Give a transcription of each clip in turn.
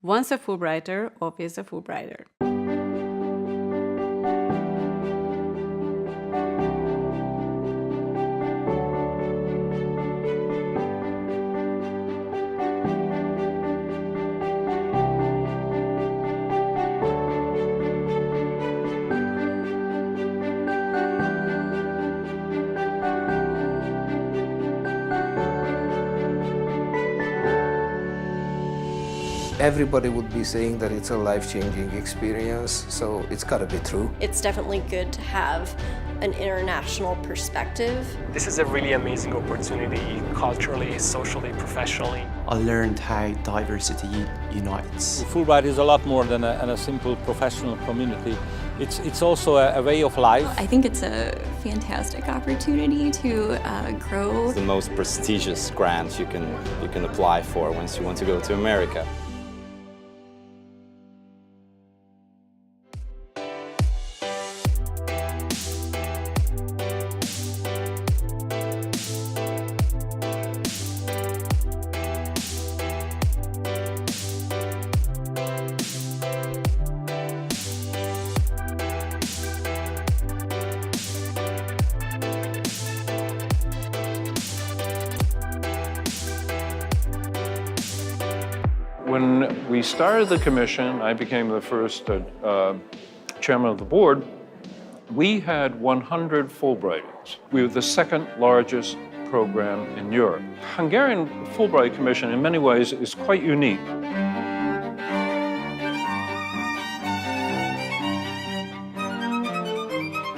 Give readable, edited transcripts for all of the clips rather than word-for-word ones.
Once a Fulbrighter, always a Fulbrighter. Everybody would be saying that it's a life-changing experience, so it's gotta be true. It's definitely good to have an international perspective. This is a really amazing opportunity, culturally, socially, professionally. I learned how diversity unites. Fulbright is a lot more than a simple professional community. It's also a way of life. I think it's a fantastic opportunity to grow. It's the most prestigious grant you can apply for once you want to go to America. When we started the commission, I became the first chairman of the board. We had 100 Fulbrighters. We were the second largest program in Europe. Hungarian Fulbright Commission, in many ways, is quite unique.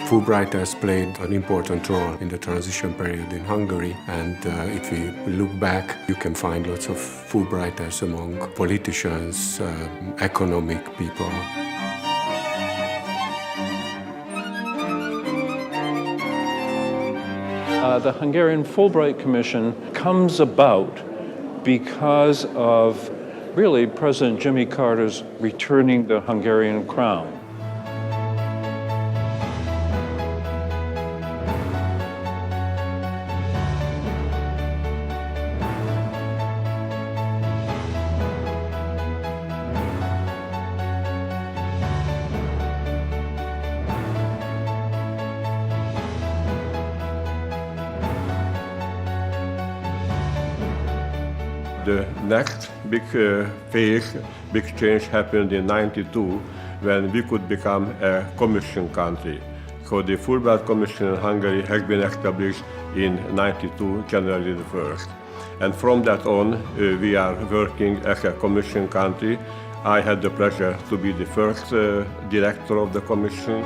Fulbrighters played an important role in the transition period in Hungary, and if we look back, you can find lots of Fulbrighters among politicians, economic people. The Hungarian Fulbright Commission comes about because of really President Jimmy Carter's returning the Hungarian crown. The next big phase, big change happened in '92 when we could become a commission country. So the Fulbright Commission in Hungary has been established in '92, January the 1st. And from that on, we are working as a commission country. I had the pleasure to be the first director of the commission.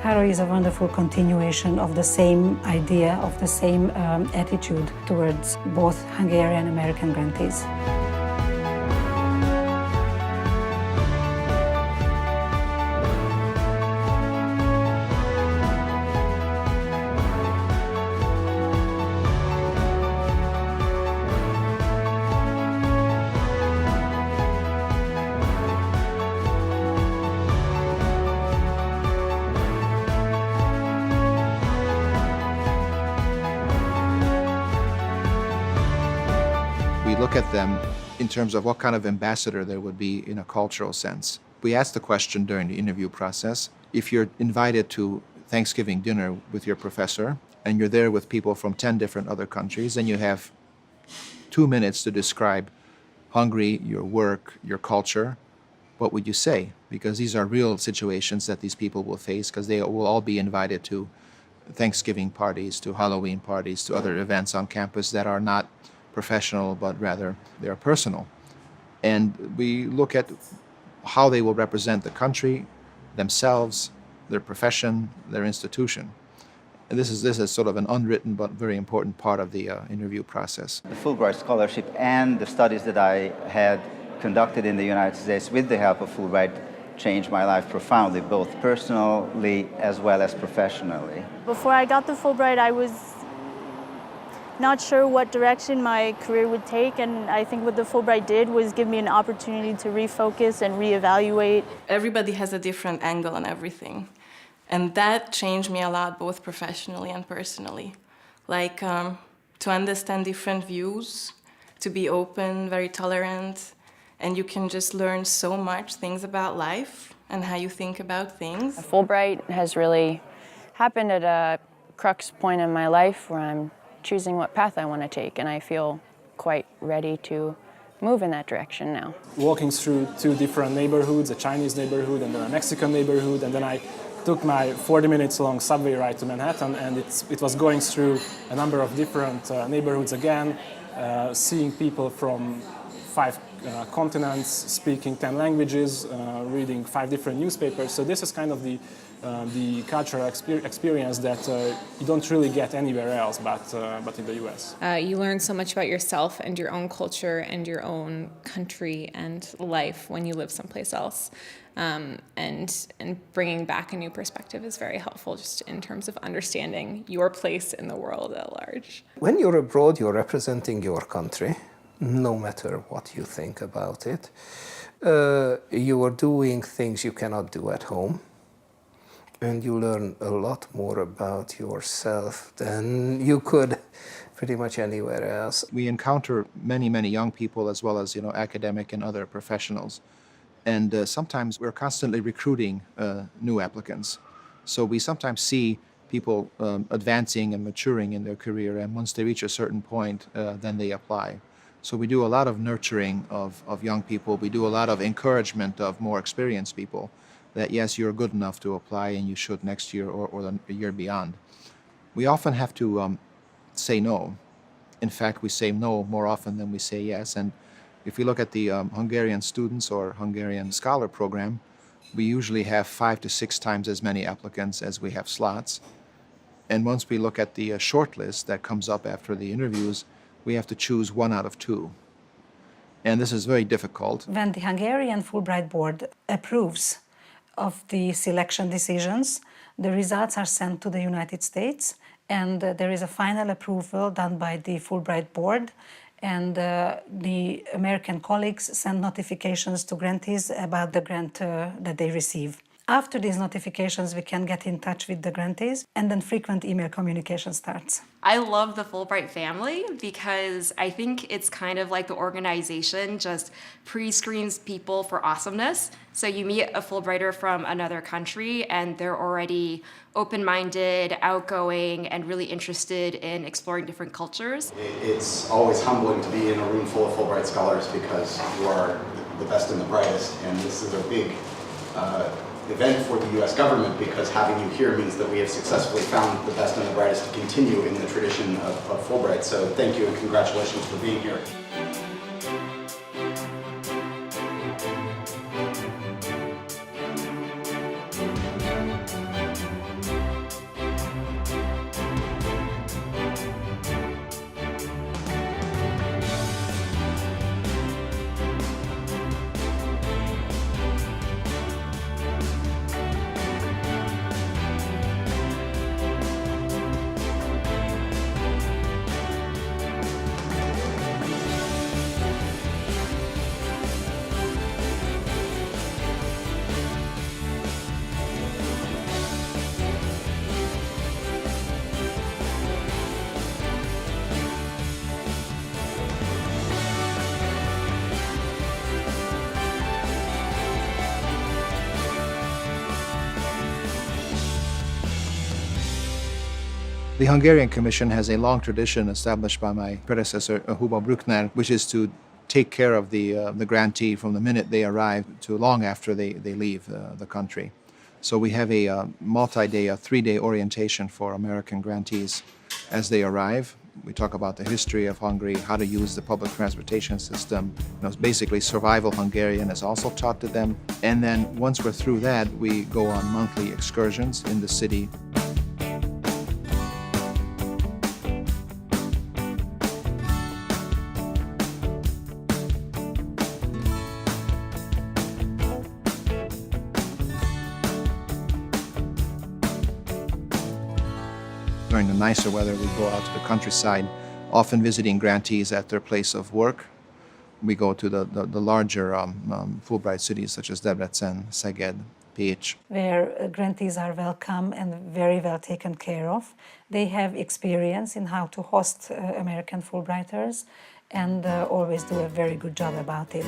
Hungary is a wonderful continuation of the same idea, of the same attitude towards both Hungarian and American grantees. We look at them in terms of what kind of ambassador there would be in a cultural sense. We asked the question during the interview process, if you're invited to Thanksgiving dinner with your professor and you're there with people from 10 different other countries and you have 2 minutes to describe Hungary, your work, your culture, what would you say? Because these are real situations that these people will face, because they will all be invited to Thanksgiving parties, to Halloween parties, to other events on campus that are not professional, but rather they're personal. And we look at how they will represent the country, themselves, their profession, their institution. And this is sort of an unwritten but very important part of the interview process. The Fulbright Scholarship and the studies that I had conducted in the United States with the help of Fulbright changed my life profoundly, both personally as well as professionally. Before I got the Fulbright, I was not sure what direction my career would take, and I think what the Fulbright did was give me an opportunity to refocus and reevaluate. Everybody has a different angle on everything, and that changed me a lot, both professionally and personally. Like to understand different views, to be open, very tolerant, and you can just learn so much things about life and how you think about things. Fulbright has really happened at a crux point in my life where I'm choosing what path I want to take, and I feel quite ready to move in that direction now. Walking through two different neighborhoods, a Chinese neighborhood and then a Mexican neighborhood, and then I took my 40 minutes long subway ride to Manhattan, and it was going through a number of different neighborhoods again, seeing people from 5 continents, speaking 10 languages, reading 5 different newspapers. So this is kind of the cultural experience that you don't really get anywhere else but in the US. You learn so much about yourself and your own culture and your own country and life when you live someplace else. And bringing back a new perspective is very helpful just in terms of understanding your place in the world at large. When you're abroad, you're representing your country, no matter what you think about it. You are doing things you cannot do at home. And you learn a lot more about yourself than you could pretty much anywhere else. We encounter many, many young people as well as academic and other professionals. And sometimes we're constantly recruiting new applicants. So we sometimes see people advancing and maturing in their career, and once they reach a certain point, then they apply. So we do a lot of nurturing of young people. We do a lot of encouragement of more experienced people. That yes, you're good enough to apply and you should next year or the year beyond. We often have to say no. In fact, we say no more often than we say yes. And if we look at the Hungarian students or Hungarian scholar program, we usually have 5 to 6 times as many applicants as we have slots. And once we look at the short list that comes up after the interviews, we have to choose 1 out of 2. And this is very difficult. When the Hungarian Fulbright Board approves of the selection decisions, the results are sent to the United States, and there is a final approval done by the Fulbright Board, and the American colleagues send notifications to grantees about the grant that they receive. After these notifications, we can get in touch with the grantees, and then frequent email communication starts. I love the Fulbright family because I think it's kind of like the organization just pre-screens people for awesomeness. So you meet a Fulbrighter from another country and they're already open-minded, outgoing, and really interested in exploring different cultures. It's always humbling to be in a room full of Fulbright scholars because you are the best and the brightest, and this is a big event for the U.S. government because having you here means that we have successfully found the best and the brightest to continue in the tradition of Fulbright. So thank you and congratulations for being here. The Hungarian Commission has a long tradition established by my predecessor, Huba Bruckner, which is to take care of the grantee from the minute they arrive to long after they leave the country. So we have a multi-day, a 3-day orientation for American grantees as they arrive. We talk about the history of Hungary, how to use the public transportation system. Basically, survival Hungarian is also taught to them. And then once we're through that, we go on monthly excursions in the city. During the nicer weather, we go out to the countryside, often visiting grantees at their place of work. We go to the larger Fulbright cities such as Debrecen, Szeged, Pécs, where grantees are welcome and very well taken care of. They have experience in how to host American Fulbrighters and always do a very good job about it.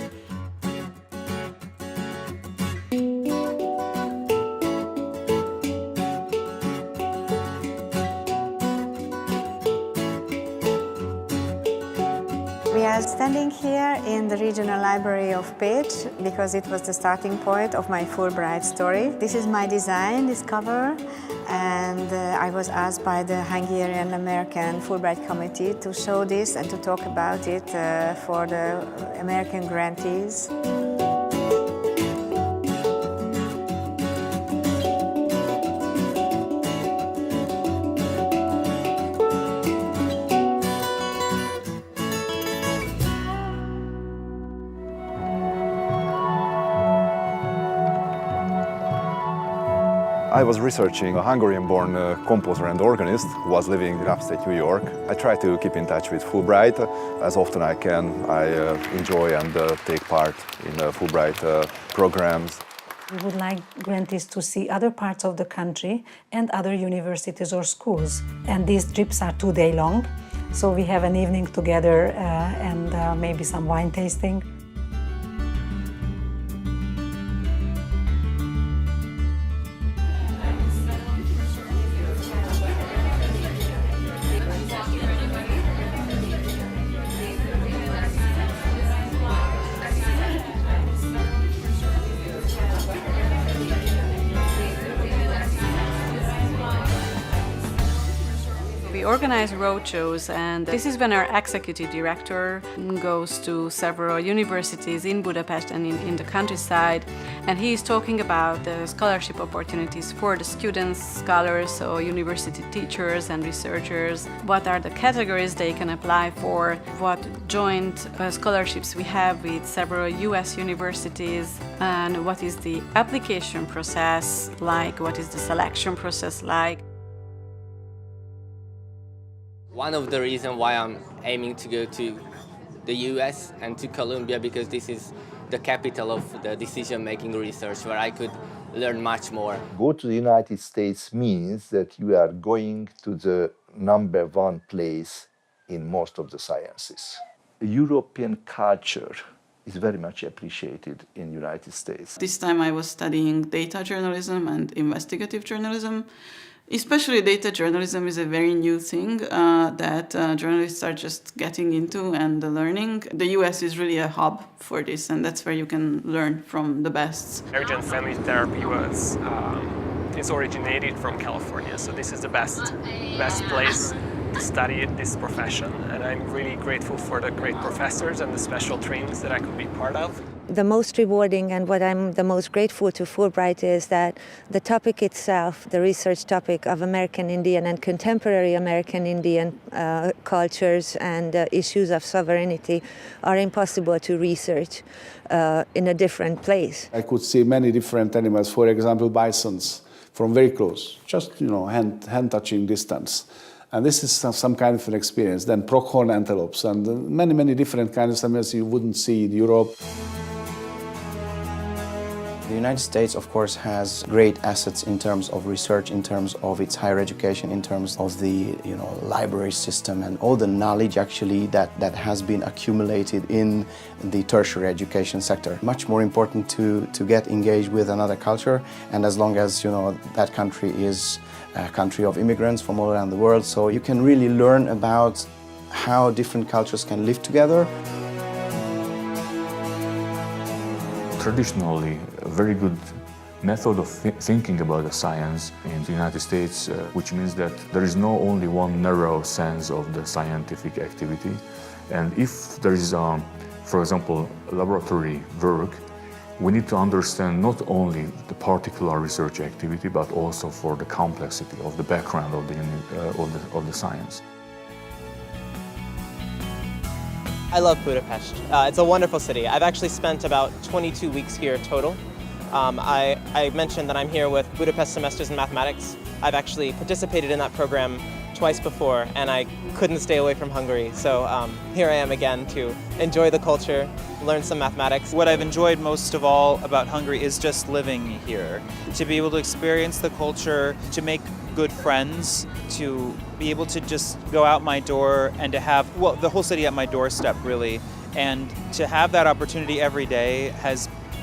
We are standing here in the Regional Library of Pécs because it was the starting point of my Fulbright story. This is my design, this cover, and I was asked by the Hungarian-American Fulbright Committee to show this and to talk about it for the American grantees. I was researching a Hungarian-born composer and organist who was living in upstate New York. I try to keep in touch with Fulbright as often I can. I enjoy and take part in Fulbright programs. We would like grantees to see other parts of the country and other universities or schools. And these trips are 2-day long, so we have an evening together and maybe some wine tasting. We organize roadshows, and this is when our executive director goes to several universities in Budapest and in the countryside, and he is talking about the scholarship opportunities for the students, scholars, so university teachers and researchers. What are the categories they can apply for? What joint scholarships we have with several US universities, and what is the application process like? What is the selection process like? One of the reasons why I'm aiming to go to the US and to Columbia, because this is the capital of the decision-making research where I could learn much more. Go to the United States means that you are going to the #1 place in most of the sciences. European culture is very much appreciated in the United States. This time I was studying data journalism and investigative journalism. Especially data journalism is a very new thing that journalists are just getting into and learning. The US is really a hub for this, and that's where you can learn from the best. Emergent family therapy is originated from California, so this is the best place to study this profession, and I'm really grateful for the great professors and the special trainings that I could be part of. The most rewarding and what I'm the most grateful to Fulbright is that the topic itself, the research topic of American Indian and contemporary American Indian cultures and issues of sovereignty are impossible to research in a different place. I could see many different animals, for example, bisons, from very close, just hand-touching distance. And this is some kind of an experience. Then pronghorn antelopes and many different kinds of animals you wouldn't see in Europe. The United States, of course, has great assets in terms of research, in terms of its higher education, in terms of the library system and all the knowledge actually that has been accumulated in the tertiary education sector. Much more important to get engaged with another culture, and as long as that country is a country of immigrants from all around the world, so you can really learn about how different cultures can live together. traditionally a very good method of thinking about the science in the United States, which means that there is no only one narrow sense of the scientific activity. And if there is, for example, laboratory work, we need to understand not only the particular research activity, but also for the complexity of the background of the science. I love Budapest. It's a wonderful city. I've actually spent about 22 weeks here total. I mentioned that I'm here with Budapest Semesters in Mathematics. I've actually participated in that program twice before, and I couldn't stay away from Hungary. So here I am again to enjoy the culture, learn some mathematics. What I've enjoyed most of all about Hungary is just living here. To be able to experience the culture, to make good friends, to be able to just go out my door and to have, well, the whole city at my doorstep really. And to have that opportunity every day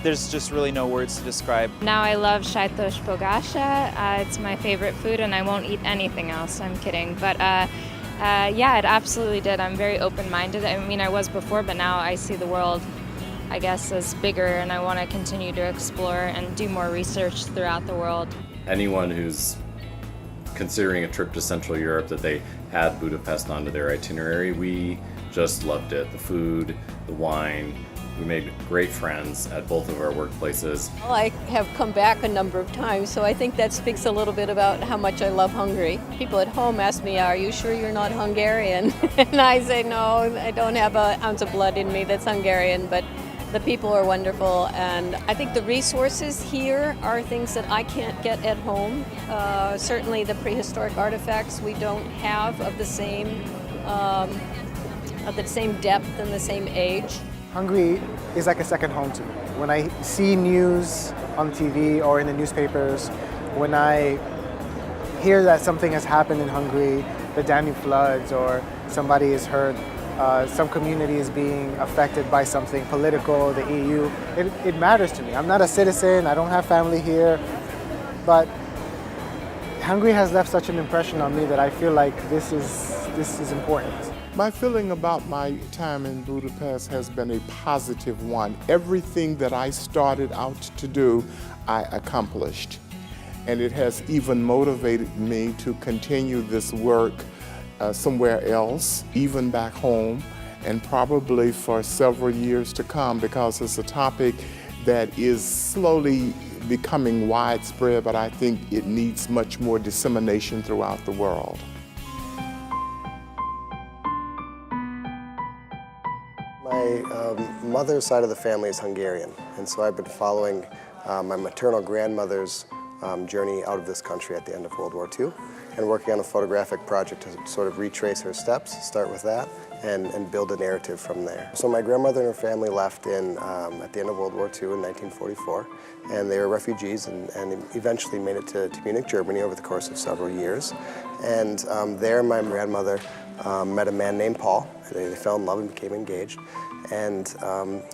there's just really no words to describe. Now I love sajtos pogása. It's my favorite food and I won't eat anything else. I'm kidding. But yeah, it absolutely did. I'm very open-minded. I mean, I was before, but now I see the world, I guess, as bigger, and I want to continue to explore and do more research throughout the world. Anyone who's considering a trip to Central Europe, that they had Budapest onto their itinerary, we just loved it. The food, the wine. We made great friends at both of our workplaces. Well, I have come back a number of times, so I think that speaks a little bit about how much I love Hungary. People at home ask me, are you sure you're not Hungarian? And I say, no, I don't have an ounce of blood in me that's Hungarian, but the people are wonderful, and I think the resources here are things that I can't get at home. Certainly the prehistoric artifacts we don't have of the same depth and the same age. Hungary is like a second home to me. When I see news on TV or in the newspapers, when I hear that something has happened in Hungary, the Danube floods, or somebody is hurt, some community is being affected by something political, the EU, it matters to me. I'm not a citizen, I don't have family here, but Hungary has left such an impression on me that I feel like this is important. My feeling about my time in Budapest has been a positive one. Everything that I started out to do, I accomplished. And it has even motivated me to continue this work somewhere else, even back home, and probably for several years to come, because it's a topic that is slowly becoming widespread, but I think it needs much more dissemination throughout the world. My mother's side of the family is Hungarian, and so I've been following my maternal grandmother's journey out of this country at the end of World War II, and working on a photographic project to sort of retrace her steps, start with that, and build a narrative from there. So my grandmother and her family left at the end of World War II in 1944, and they were refugees and eventually made it to Munich, Germany over the course of several years. And there my grandmother met a man named Paul. They fell in love and became engaged. And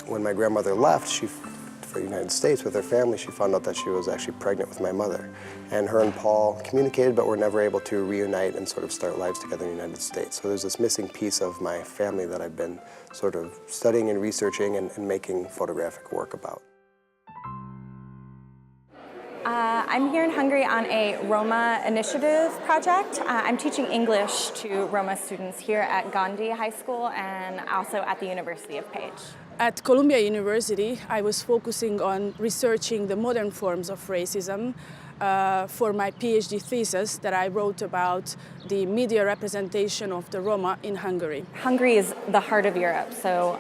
when my grandmother left for the United States with her family, she found out that she was actually pregnant with my mother. And her and Paul communicated, but were never able to reunite and sort of start lives together in the United States. So there's this missing piece of my family that I've been sort of studying and researching and making photographic work about. I'm here in Hungary on a Roma initiative project. I'm teaching English to Roma students here at Gandhi High School and also at the University of Page. At Columbia University, I was focusing on researching the modern forms of racism for my PhD thesis that I wrote about the media representation of the Roma in Hungary. Hungary is the heart of Europe, so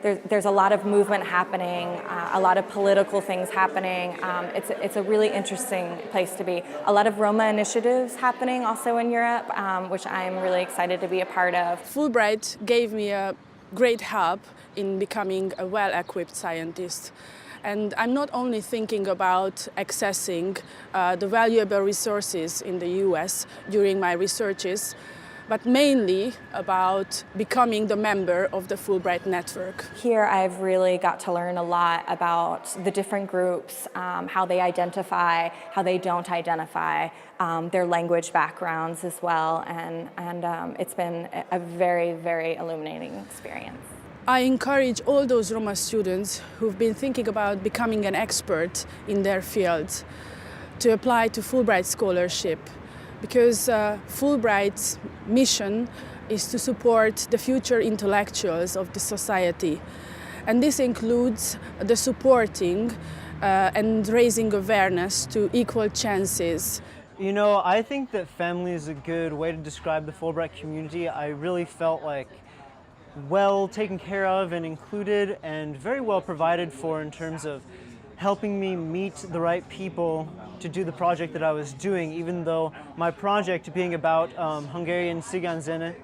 there's a lot of movement happening, a lot of political things happening. It's a really interesting place to be. A lot of Roma initiatives happening also in Europe, which I'm really excited to be a part of. Fulbright gave me a great help in becoming a well-equipped scientist. And I'm not only thinking about accessing the valuable resources in the US during my researches, but mainly about becoming the member of the Fulbright network. Here I've really got to learn a lot about the different groups, how they identify, how they don't identify, their language backgrounds as well, and it's been a very, very illuminating experience. I encourage all those Roma students who've been thinking about becoming an expert in their field to apply to Fulbright scholarship, because Fulbright's mission is to support the future intellectuals of the society. And this includes the supporting and raising awareness to equal chances. You know, I think that family is a good way to describe the Fulbright community. I really felt like well taken care of and included and very well provided for in terms of helping me meet the right people to do the project that I was doing, even though my project being about Hungarian Cigány zene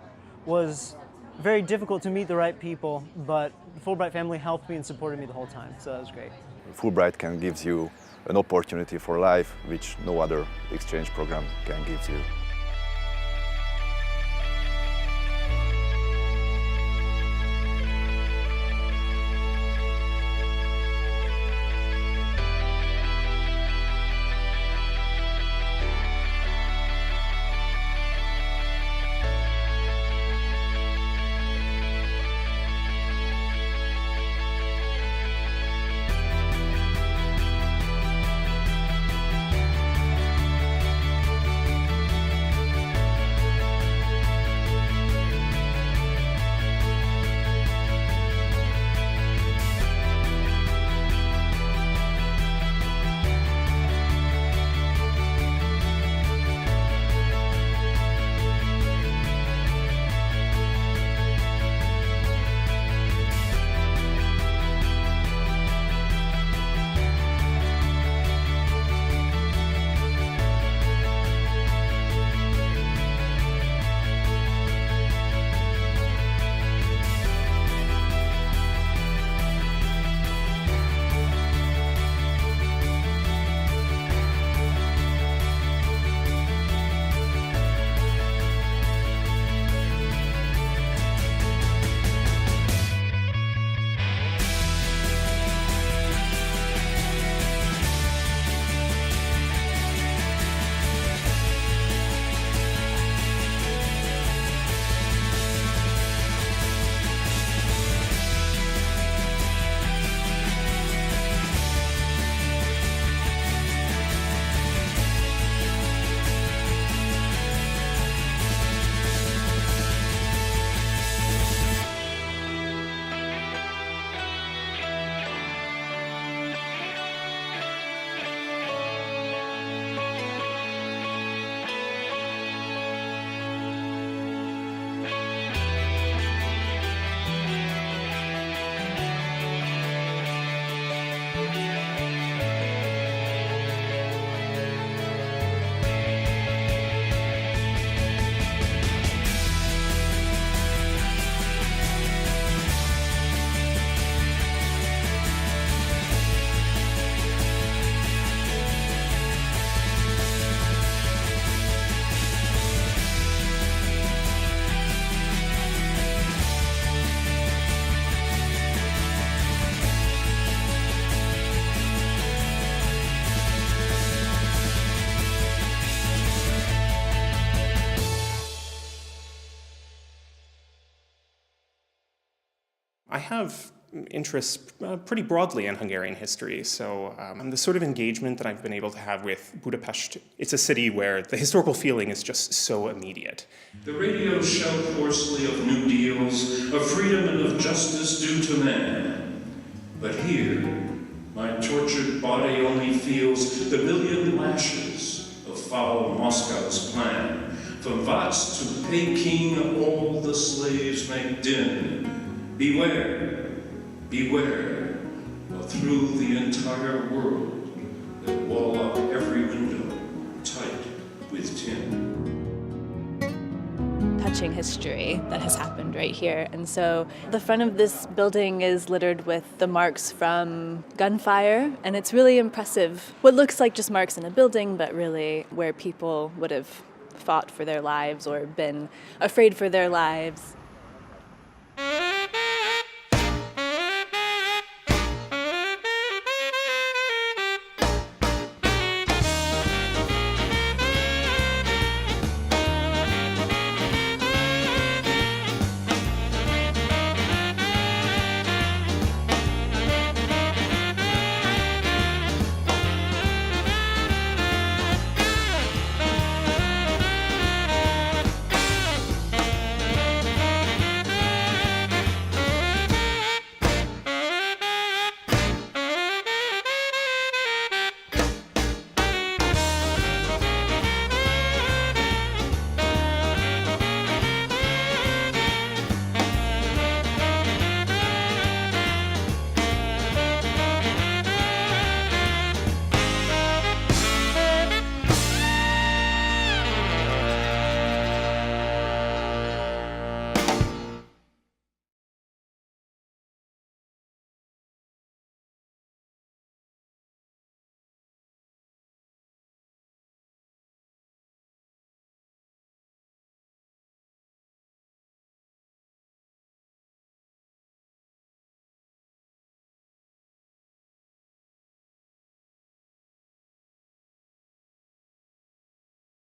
was very difficult to meet the right people, but the Fulbright family helped me and supported me the whole time, so that was great. Fulbright can give you an opportunity for life which no other exchange program can give you. I have interests pretty broadly in Hungarian history, so the sort of engagement that I've been able to have with Budapest, it's a city where the historical feeling is just so immediate. The radios shout hoarsely of new deals, of freedom and of justice due to man. But here, my tortured body only feels the million lashes of foul Moscow's plan. From Vats to Peking, all the slaves make din. Beware, beware, through the entire world that wall up every window tight with tin. Touching history that has happened right here. And so the front of this building is littered with the marks from gunfire, and it's really impressive. What looks like just marks in a building, but really where people would have fought for their lives or been afraid for their lives.